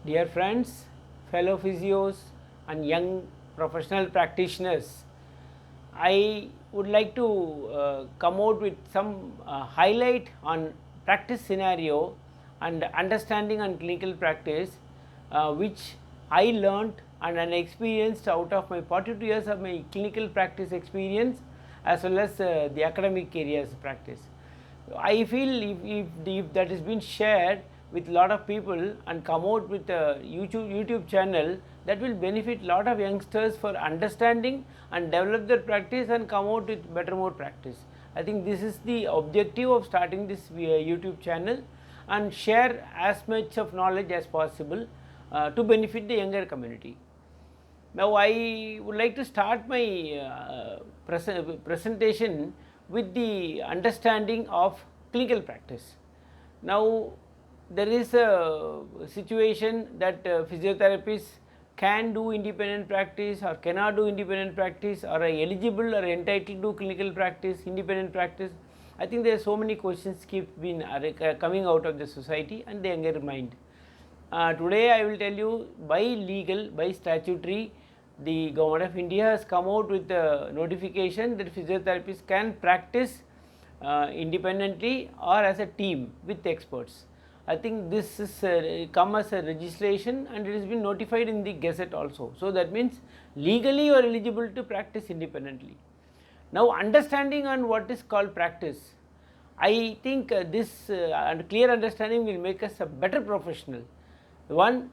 Dear friends, fellow physios and young professional practitioners, I would like to come out with some highlight on practice scenario and understanding and clinical practice which I learnt and experienced out of my 42 years of my clinical practice experience as well as the academic areas practice. I feel if that has been shared with lot of people and come out with a YouTube channel, that will benefit lot of youngsters for understanding and develop their practice and come out with better more practice. I think this is the objective of starting this YouTube channel and share as much of knowledge as possible to benefit the younger community. Now, I would like to start my presentation with the understanding of clinical practice. Now, there is a situation that physiotherapists can do independent practice or cannot do independent practice, or are eligible or entitled to clinical practice, independent practice. I think there are so many questions keep been coming out of the society and the younger mind. Today I will tell you, by legal, by statutory, the Government of India has come out with a notification that physiotherapists can practice independently or as a team with experts. I think this is come as a legislation and it has been notified in the Gazette also. So, that means legally you are eligible to practice independently. Now, understanding on what is called practice, I think this clear understanding will make us a better professional. One,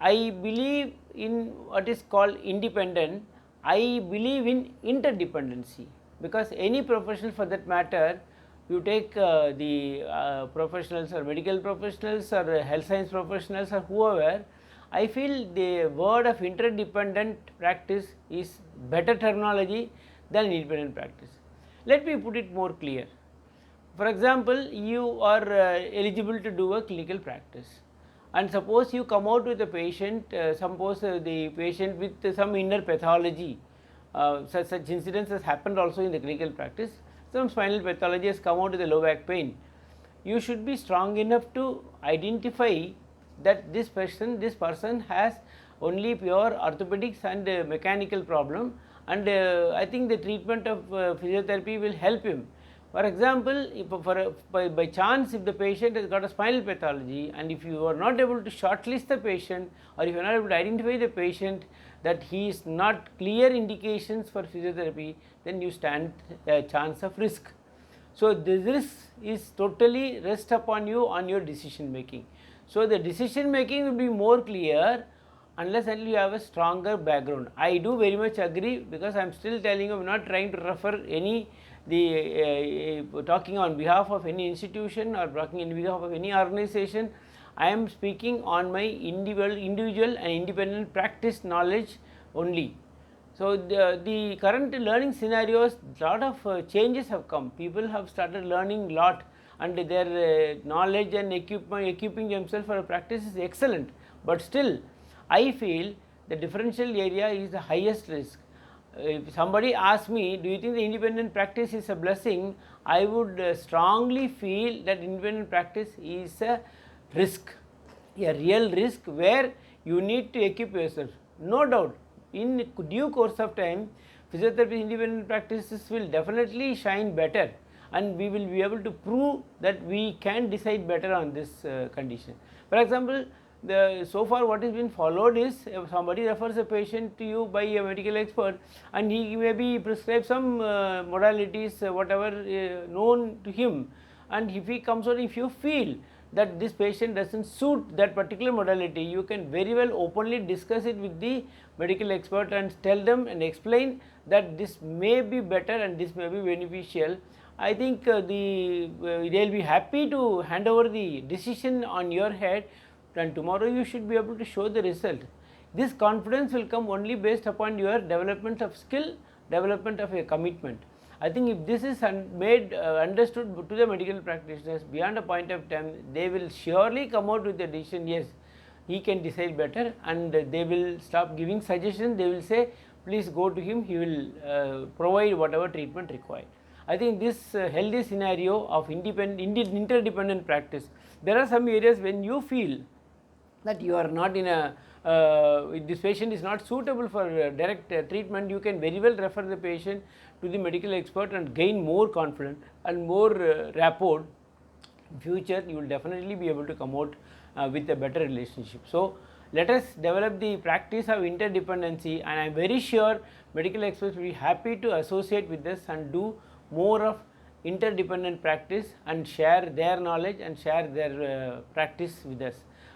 I believe in what is called independent, I believe in interdependency, because any professional for that matter, you take the professionals or medical professionals or health science professionals or whoever, I feel the word of interdependent practice is better terminology than independent practice. Let me put it more clear. For example, you are eligible to do a clinical practice, and suppose you come out with a patient, suppose the patient with some inner pathology, such incidents has happened also in the clinical practice. Some spinal pathology has come out with a low back pain. You should be strong enough to identify that this person has only pure orthopedics and mechanical problem, and I think the treatment of physiotherapy will help him. For example, if by chance if the patient has got a spinal pathology, and if you are not able to shortlist the patient, or if you are not able to identify the patient that he is not clear indications for physiotherapy, then you stand a chance of risk. So, this risk is totally rest upon you on your decision making. So, the decision making will be more clear unless until you have a stronger background. I do very much agree, because I am still telling you, I am not trying to refer any talking on behalf of any institution or talking on behalf of any organization. I am speaking on my individual and independent practice knowledge only. So, the current learning scenarios, lot of changes have come. People have started learning lot, and their knowledge and equipping themselves for a practice is excellent, but still I feel the differential area is the highest risk. If somebody asks me, do you think the independent practice is a blessing, I would strongly feel that independent practice is a risk, a real risk where you need to equip yourself. No doubt, in due course of time, physiotherapy independent practices will definitely shine better, and we will be able to prove that we can decide better on this condition. For example, so far what has been followed is, if somebody refers a patient to you by a medical expert, and he maybe prescribe some modalities whatever known to him, and if he comes out, if you feel that this patient does not suit that particular modality, you can very well openly discuss it with the medical expert and tell them and explain that this may be better and this may be beneficial. I think they will be happy to hand over the decision on your head, and tomorrow you should be able to show the result. This confidence will come only based upon your development of skill, development of a commitment. I think if this is made understood to the medical practitioners beyond a point of time, they will surely come out with a decision, yes, he can decide better, and they will stop giving suggestions. They will say, please go to him, he will provide whatever treatment required. I think this healthy scenario of interdependent practice, there are some areas when you feel that you are not in a if this patient is not suitable for direct treatment, you can very well refer the patient to the medical expert and gain more confidence and more rapport. In future you will definitely be able to come out with a better relationship. So, let us develop the practice of interdependency, and I am very sure medical experts will be happy to associate with us and do more of interdependent practice and share their knowledge and share their practice with us.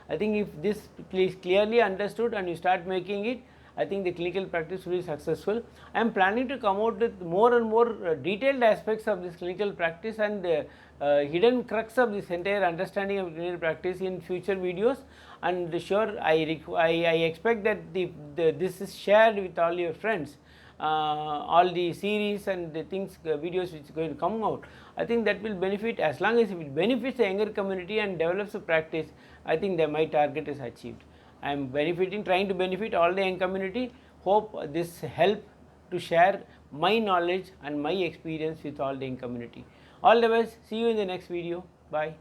I think if this is clearly understood and you start making it, I think the clinical practice will be successful. I am planning to come out with more and more detailed aspects of this clinical practice and hidden crux of this entire understanding of clinical practice in future videos, and sure I expect that this is shared with all your friends. All the series and the things videos which is going to come out, I think that will benefit, as long as it benefits the younger community and develops a practice, I think that my target is achieved. I am trying to benefit all the young community. Hope this help to share my knowledge and my experience with all the young community. All the best. See you in the next video. Bye.